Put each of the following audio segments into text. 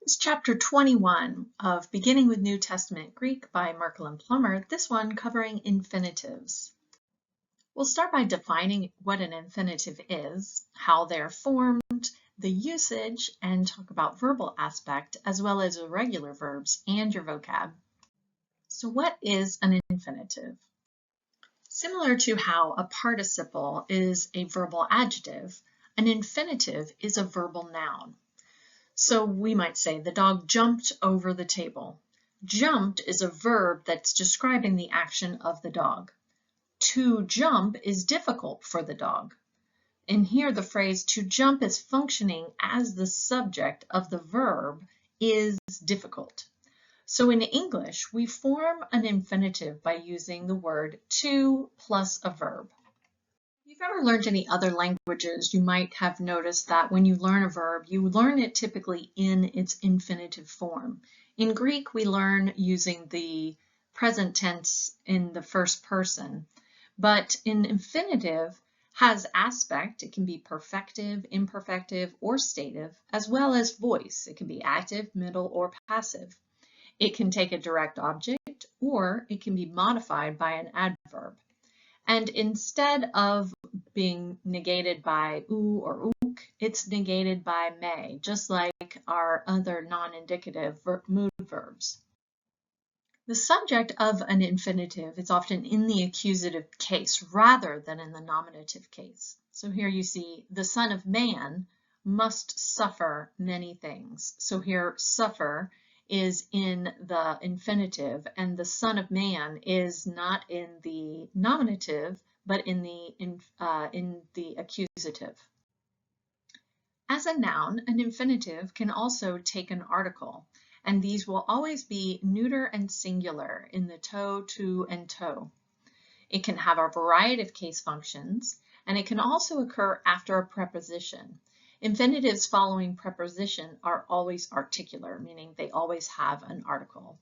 It's chapter 21 of Beginning with New Testament Greek by Merkle and Plummer, this one covering infinitives. We'll start by defining what an infinitive is, how they're formed, the usage, and talk about verbal aspect, as well as irregular verbs and your vocab. So what is an infinitive? Similar to how a participle is a verbal adjective, an infinitive is a verbal noun. So we might say the dog jumped over the table. Jumped is a verb that's describing the action of the dog. To jump is difficult for the dog. And here the phrase to jump is functioning as the subject of the verb is difficult. So in English, we form an infinitive by using the word to plus a verb. If you've ever learned any other languages, you might have noticed that when you learn a verb, you learn it typically in its infinitive form. In Greek, we learn using the present tense in the first person, but an infinitive has aspect. It can be perfective, imperfective, or stative, as well as voice. It can be active, middle, or passive. It can take a direct object, or it can be modified by an adverb. And instead of being negated by oo or ook, it's negated by may, just like our other non-indicative mood verbs. The subject of an infinitive is often in the accusative case rather than in the nominative case. So here you see the Son of Man must suffer many things. So here suffer is in the infinitive, and the Son of Man is not in the nominative, but in the accusative. As a noun, an infinitive can also take an article, and these will always be neuter and singular in the to, and to. It can have a variety of case functions, and it can also occur after a preposition. Infinitives following preposition are always articular, meaning they always have an article.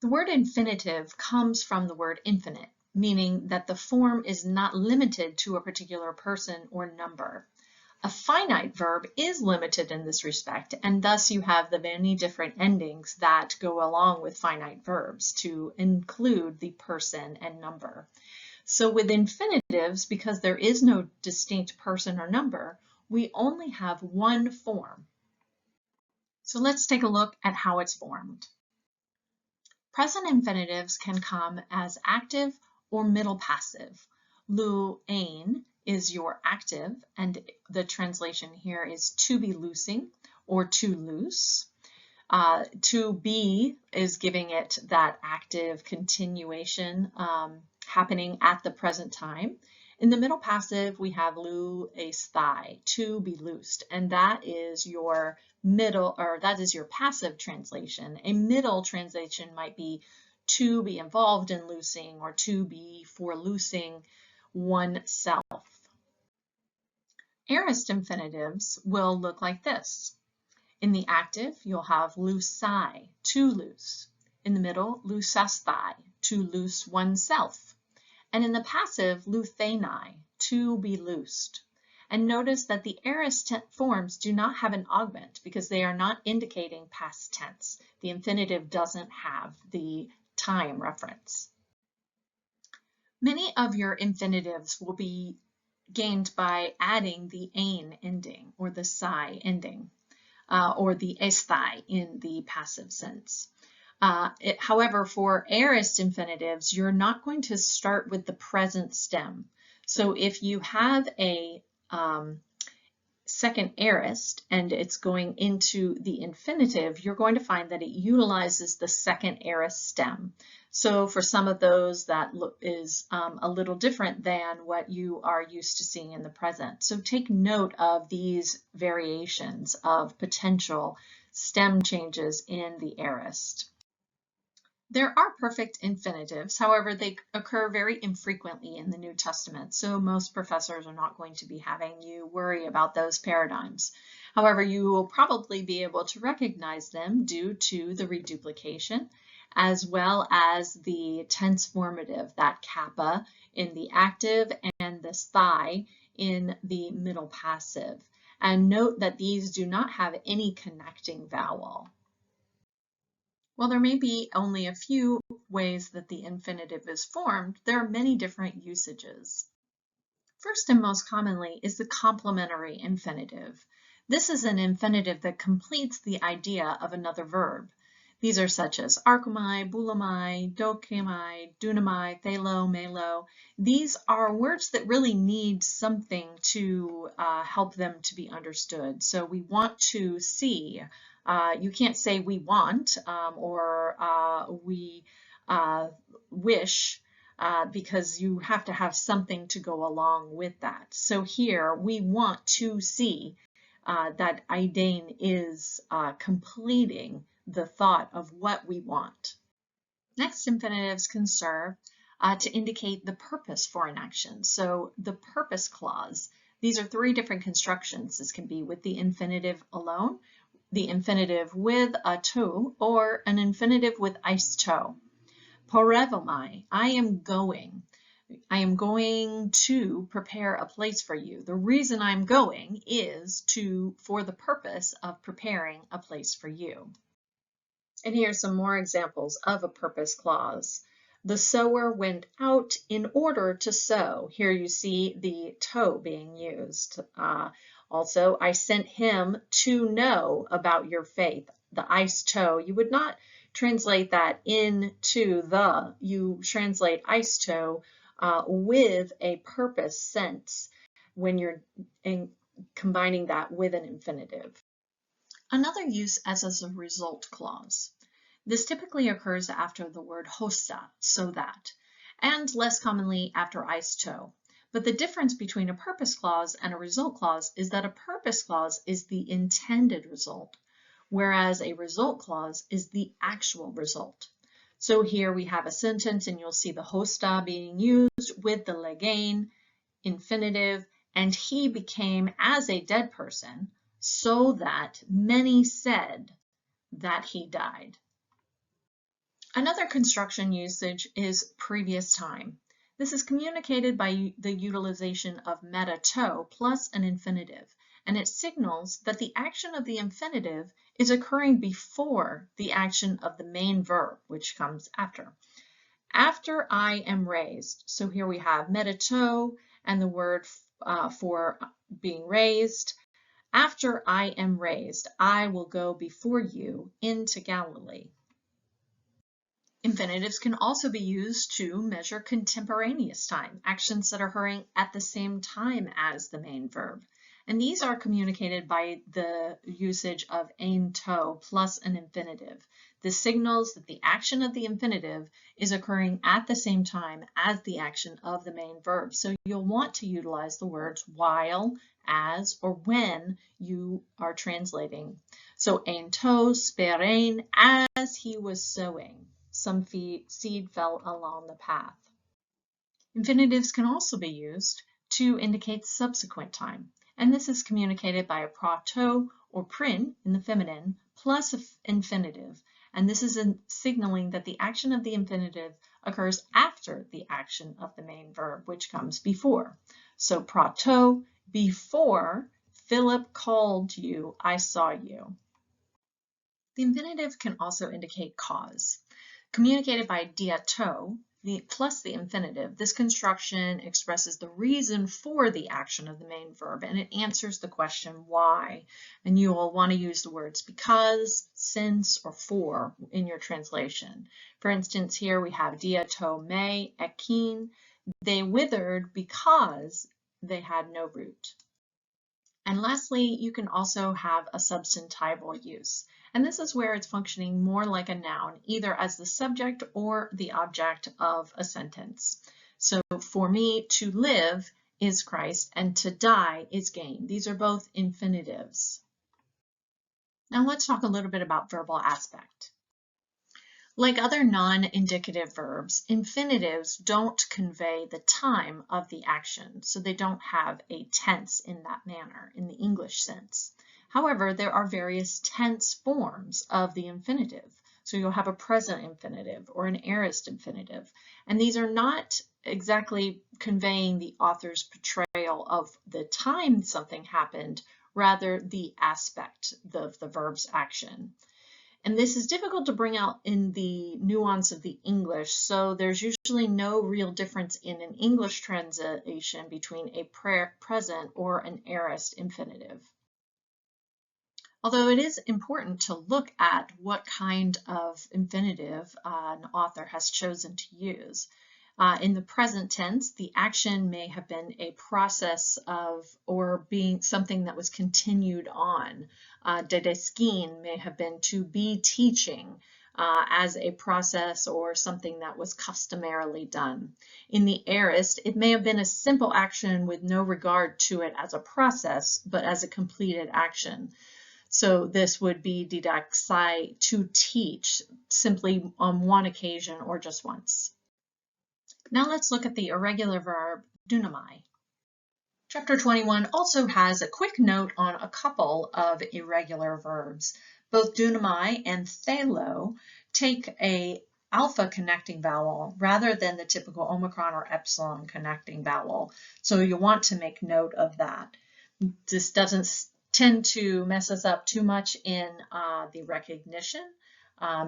The word infinitive comes from the word infinite, meaning that the form is not limited to a particular person or number. A finite verb is limited in this respect, and thus you have the many different endings that go along with finite verbs to include the person and number. So with infinitives, because there is no distinct person or number, we only have one form. So let's take a look at how it's formed. Present infinitives can come as active or middle passive. Lu ein is your active, and the translation here is to be loosing or to loose. To be is giving it that active continuation happening at the present time. In the middle passive, we have lu esthai, to be loosed, and that is your middle, or that is your passive translation. A middle translation might be to be involved in loosing, or to be for loosing oneself. Aorist infinitives will look like this. In the active, you'll have loosai, to loose. In the middle, loosasthai, to loose oneself. And in the passive, luthenai, to be loosed. And notice that the aorist forms do not have an augment because they are not indicating past tense. The infinitive doesn't have the time reference. Many of your infinitives will be gained by adding the ein ending or the sai ending. Or the esthai in the passive sense. However, for aorist infinitives, you're not going to start with the present stem. So if you have a second aorist and it's going into the infinitive, you're going to find that it utilizes the second aorist stem. So for some of those, that is a little different than what you are used to seeing in the present. So take note of these variations of potential stem changes in the aorist. There are perfect infinitives, however, they occur very infrequently in the New Testament, so most professors are not going to be having you worry about those paradigms. However, you will probably be able to recognize them due to the reduplication, as well as the tense formative, that kappa in the active and the sthai in the middle passive. And note that these do not have any connecting vowel. While there may be only a few ways that the infinitive is formed, there are many different usages. First and most commonly is the complementary infinitive. This is an infinitive that completes the idea of another verb. These are such as archomai, boulamai, dokemai, dunamai, thelo, melo. These are words that really need something to help them to be understood. So we want to see. You can't say we want or we wish. Because you have to have something to go along with that. So here we want to see that Idain is completing the thought of what we want. Next, infinitives can serve to indicate the purpose for an action. So the purpose clause, these are three different constructions. This can be with the infinitive alone, the infinitive with a to, or an infinitive with eis to. Porevomai, I am going. I am going to prepare a place for you. The reason I'm going is for the purpose of preparing a place for you. And here are some more examples of a purpose clause. The sower went out in order to sow. Here you see the to being used. Also, I sent him to know about your faith. The eis to, you would not translate that into the. You translate eis to with a purpose sense when you're combining that with an infinitive. Another use as a result clause. This typically occurs after the word hosta, so that, and less commonly after eis to. But the difference between a purpose clause and a result clause is that a purpose clause is the intended result, whereas a result clause is the actual result. So here we have a sentence and you'll see the hosta being used with the legain infinitive, and he became as a dead person, so that many said that he died. Another construction usage is previous time. This is communicated by the utilization of meta to plus an infinitive, and it signals that the action of the infinitive is occurring before the action of the main verb, which comes after. After I am raised, so here we have meta to and the word for being raised. After I am raised, I will go before you into Galilee. Infinitives can also be used to measure contemporaneous time, actions that are occurring at the same time as the main verb. And these are communicated by the usage of ein to plus an infinitive. This signals that the action of the infinitive is occurring at the same time as the action of the main verb. So you'll want to utilize the words while, as, or when you are translating. So ein to sperein, as he was sowing. Some seed fell along the path. Infinitives can also be used to indicate subsequent time, and this is communicated by a prato or prin in the feminine plus an infinitive, and this is signaling that the action of the infinitive occurs after the action of the main verb, which comes before. So prato, before Philip called you, I saw you. The infinitive can also indicate cause. Communicated by dia to, plus the infinitive, this construction expresses the reason for the action of the main verb, and it answers the question why. And you will want to use the words because, since, or for in your translation. For instance, here we have dia to me ekin. They withered because they had no root. And lastly, you can also have a substantival use. And this is where it's functioning more like a noun, either as the subject or the object of a sentence. So for me, to live is Christ and to die is gain. These are both infinitives. Now let's talk a little bit about verbal aspect. Like other non-indicative verbs, infinitives don't convey the time of the action, so they don't have a tense in that manner in the English sense. However, there are various tense forms of the infinitive. So you'll have a present infinitive or an aorist infinitive, and these are not exactly conveying the author's portrayal of the time something happened. rather the aspect of the verb's action. And this is difficult to bring out in the nuance of the English, so there's usually no real difference in an English translation between a present or an aorist infinitive. Although it is important to look at what kind of infinitive an author has chosen to use. In the present tense, the action may have been a process of or being something that was continued on. Dedeskin may have been to be teaching as a process or something that was customarily done. In the aorist, it may have been a simple action with no regard to it as a process, but as a completed action. So this would be didaxai, to teach, simply on one occasion or just once. Now let's look at the irregular verb dunamai. Chapter 21 also has a quick note on a couple of irregular verbs. Both dunamai and thelo take a alpha connecting vowel rather than the typical omicron or epsilon connecting vowel. So you want to make note of that. This doesn't tend to mess us up too much in the recognition.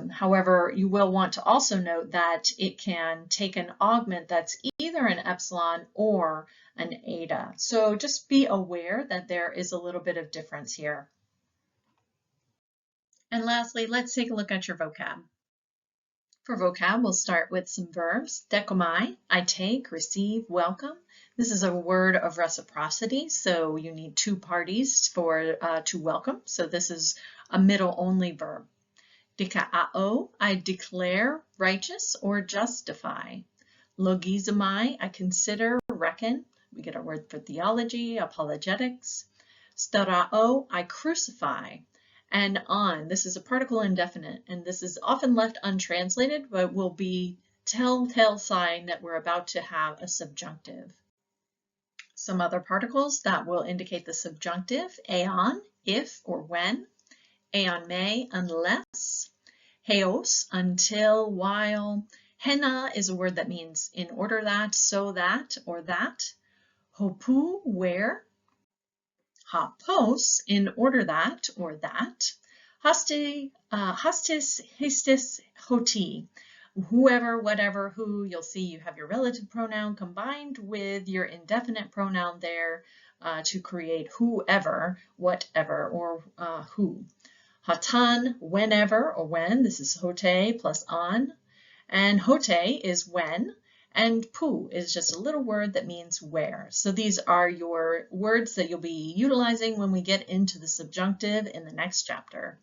However, you will want to also note that it can take an augment that's either an epsilon or an eta. So just be aware that there is a little bit of difference here. And lastly, let's take a look at your vocab. For vocab, we'll start with some verbs. Dekomai, I take, receive, welcome. This is a word of reciprocity, so you need two parties to welcome. So this is a middle-only verb. Dika'ao, I declare, righteous or justify. Logizomai, I consider, reckon. We get our word for theology, apologetics. Stara'o, I crucify. And on, this is a particle indefinite, and this is often left untranslated, but will be telltale sign that we're about to have a subjunctive. Some other particles that will indicate the subjunctive: aeon, if or when; aeon me, unless; heos, until, while; hena is a word that means in order that, so that, or that; hopu, where; hapos, in order that, or that; hostis, histis, hoti, whoever, whatever, who. You'll see you have your relative pronoun combined with your indefinite pronoun there to create whoever, whatever, or who. Hatan, whenever or when. This is hote plus on. And hote is when. And pu is just a little word that means where. So these are your words that you'll be utilizing when we get into the subjunctive in the next chapter.